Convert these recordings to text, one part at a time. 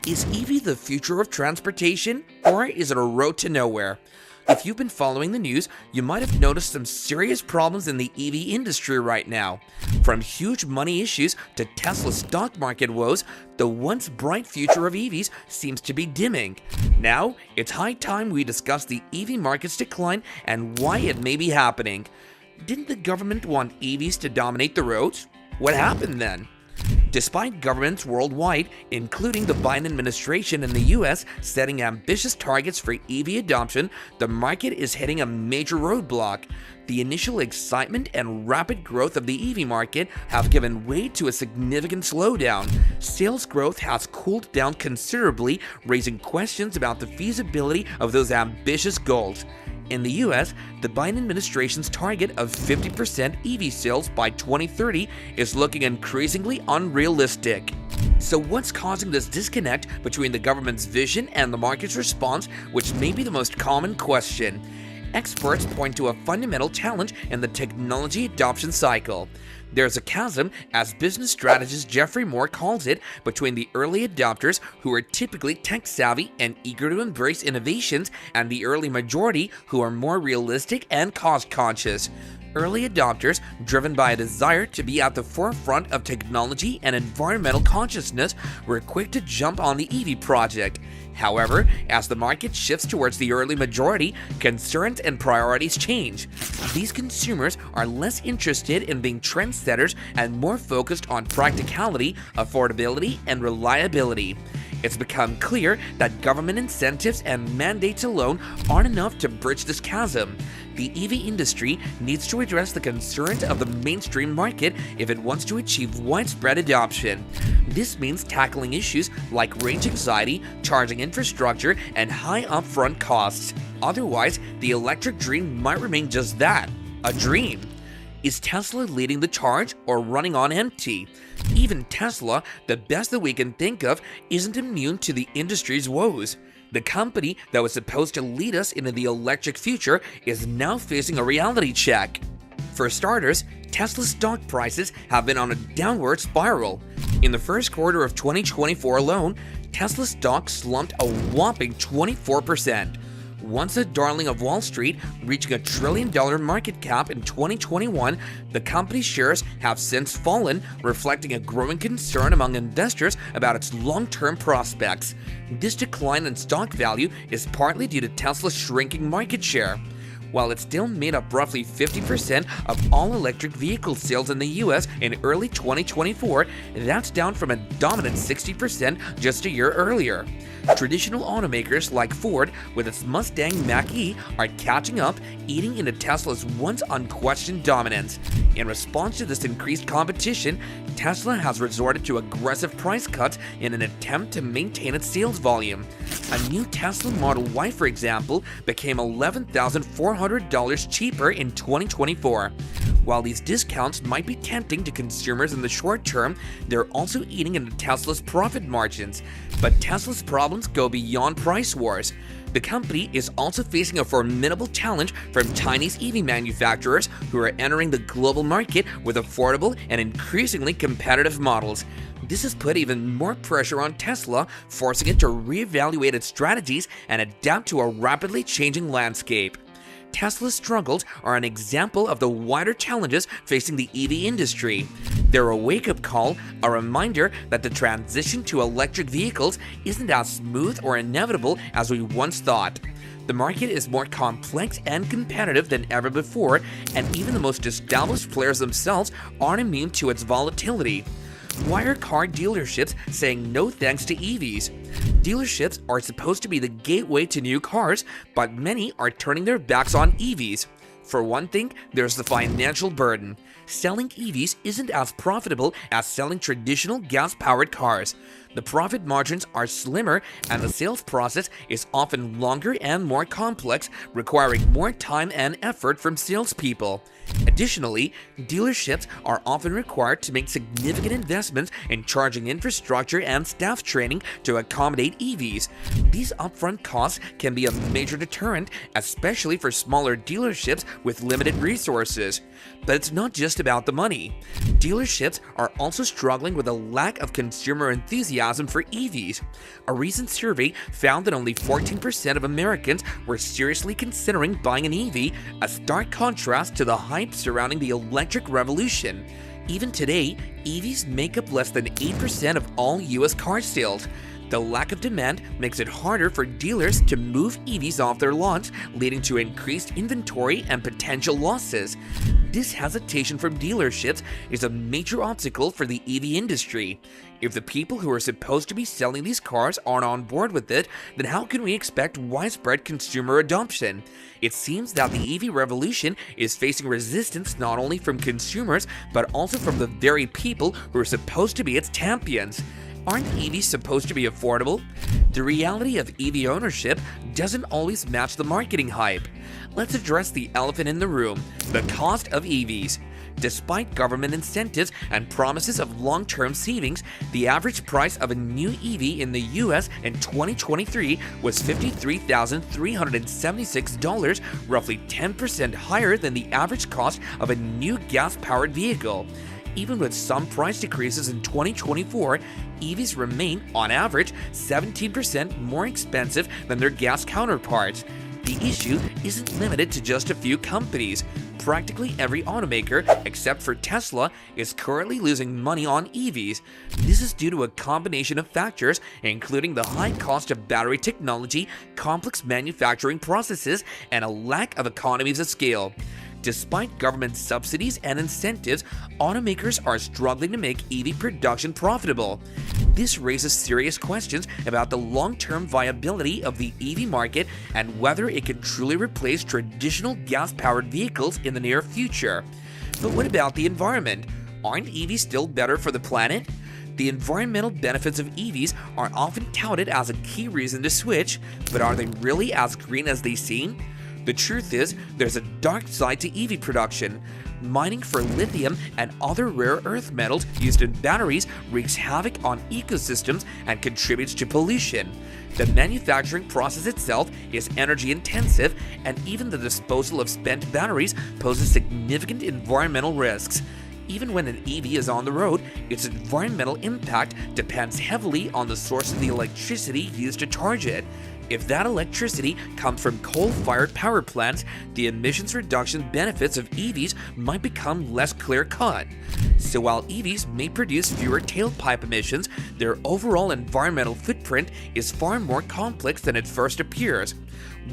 Is EV the future of transportation, or is it a road to nowhere? If you've been following the news, you might have noticed some serious problems in the EV industry right now. From huge money issues to Tesla's stock market woes, the once bright future of EVs seems to be dimming. Now, it's high time we discuss the EV market's decline and why it may be happening. Didn't the government want EVs to dominate the roads? What happened then? Despite governments worldwide, including the Biden administration in the US, setting ambitious targets for EV adoption, the market is hitting a major roadblock. The initial excitement and rapid growth of the EV market have given way to a significant slowdown. Sales growth has cooled down considerably, raising questions about the feasibility of those ambitious goals. In the US, the Biden administration's target of 50% EV sales by 2030 is looking increasingly unrealistic. So what's causing this disconnect between the government's vision and the market's response, which may be the most common question? Experts point to a fundamental challenge in the technology adoption cycle. There's a chasm, as business strategist Jeffrey Moore calls it, between the early adopters, who are typically tech-savvy and eager to embrace innovations, and the early majority, who are more realistic and cost-conscious. Early adopters, driven by a desire to be at the forefront of technology and environmental consciousness, were quick to jump on the EV project. However, as the market shifts towards the early majority, concerns and priorities change. These consumers are less interested in being trendsetters and more focused on practicality, affordability, and reliability. It's become clear that government incentives and mandates alone aren't enough to bridge this chasm. The EV industry needs to address the concerns of the mainstream market if it wants to achieve widespread adoption. This means tackling issues like range anxiety, charging infrastructure, and high upfront costs. Otherwise, the electric dream might remain just that, a dream. Is Tesla leading the charge or running on empty? Even Tesla, the best that we can think of, isn't immune to the industry's woes. The company that was supposed to lead us into the electric future is now facing a reality check. For starters, Tesla's stock prices have been on a downward spiral. In the first quarter of 2024 alone, Tesla stock slumped a whopping 24%. Once a darling of Wall Street, reaching $1 trillion market cap in 2021, the company's shares have since fallen, reflecting a growing concern among investors about its long-term prospects. This decline in stock value is partly due to Tesla's shrinking market share. While it still made up roughly 50% of all electric vehicle sales in the US in early 2024, that's down from a dominant 60% just a year earlier. Traditional automakers like Ford, with its Mustang Mach-E, are catching up, eating into Tesla's once unquestioned dominance. In response to this increased competition, Tesla has resorted to aggressive price cuts in an attempt to maintain its sales volume. A new Tesla Model Y, for example, became $11,400 cheaper in 2024. While these discounts might be tempting to consumers in the short term, they're also eating into Tesla's profit margins. But Tesla's problems go beyond price wars. The company is also facing a formidable challenge from Chinese EV manufacturers who are entering the global market with affordable and increasingly competitive models. This has put even more pressure on Tesla, forcing it to reevaluate its strategies and adapt to a rapidly changing landscape. Tesla's struggles are an example of the wider challenges facing the EV industry. They're a wake-up call, a reminder that the transition to electric vehicles isn't as smooth or inevitable as we once thought. The market is more complex and competitive than ever before, and even the most established players themselves aren't immune to its volatility. Why are car dealerships saying no thanks to EVs? Dealerships are supposed to be the gateway to new cars, but many are turning their backs on EVs. For one thing, there's the financial burden. Selling EVs isn't as profitable as selling traditional gas-powered cars. The profit margins are slimmer, and the sales process is often longer and more complex, requiring more time and effort from salespeople. Additionally, dealerships are often required to make significant investments in charging infrastructure and staff training to accommodate EVs. These upfront costs can be a major deterrent, especially for smaller dealerships with limited resources. But it's not just about the money. Dealerships are also struggling with a lack of consumer enthusiasm enthusiasm for EVs. A recent survey found that only 14% of Americans were seriously considering buying an EV, a stark contrast to the hype surrounding the electric revolution. Even today, EVs make up less than 8% of all US car sales. The lack of demand makes it harder for dealers to move EVs off their lots, leading to increased inventory and potential losses. This hesitation from dealerships is a major obstacle for the EV industry. If the people who are supposed to be selling these cars aren't on board with it, then how can we expect widespread consumer adoption? It seems that the EV revolution is facing resistance not only from consumers, but also from the very people who are supposed to be its champions. Aren't EVs supposed to be affordable? The reality of EV ownership doesn't always match the marketing hype. Let's address the elephant in the room, the cost of EVs. Despite government incentives and promises of long-term savings, the average price of a new EV in the US in 2023 was $53,376, roughly 10% higher than the average cost of a new gas-powered vehicle. Even with some price decreases in 2024, EVs remain, on average, 17% more expensive than their gas counterparts. The issue isn't limited to just a few companies. Practically every automaker, except for Tesla, is currently losing money on EVs. This is due to a combination of factors, including the high cost of battery technology, complex manufacturing processes, and a lack of economies of scale. Despite government subsidies and incentives, automakers are struggling to make EV production profitable. This raises serious questions about the long-term viability of the EV market and whether it can truly replace traditional gas-powered vehicles in the near future. But what about the environment? Aren't EVs still better for the planet? The environmental benefits of EVs are often touted as a key reason to switch, but are they really as green as they seem? The truth is, there's a dark side to EV production. Mining for lithium and other rare earth metals used in batteries wreaks havoc on ecosystems and contributes to pollution. The manufacturing process itself is energy intensive, and even the disposal of spent batteries poses significant environmental risks. Even when an EV is on the road, its environmental impact depends heavily on the source of the electricity used to charge it. If that electricity comes from coal-fired power plants, the emissions reduction benefits of EVs might become less clear-cut. So while EVs may produce fewer tailpipe emissions, their overall environmental footprint is far more complex than it first appears.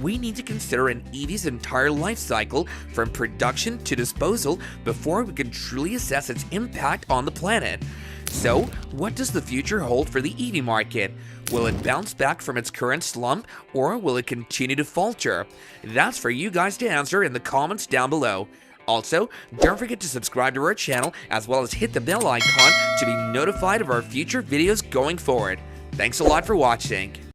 We need to consider an EV's entire life cycle, from production to disposal, before we can truly assess its impact on the planet. So, what does the future hold for the EV market? Will it bounce back from its current slump, or will it continue to falter? That's for you guys to answer in the comments down below. Also, don't forget to subscribe to our channel, as well as hit the bell icon to be notified of our future videos going forward. Thanks a lot for watching.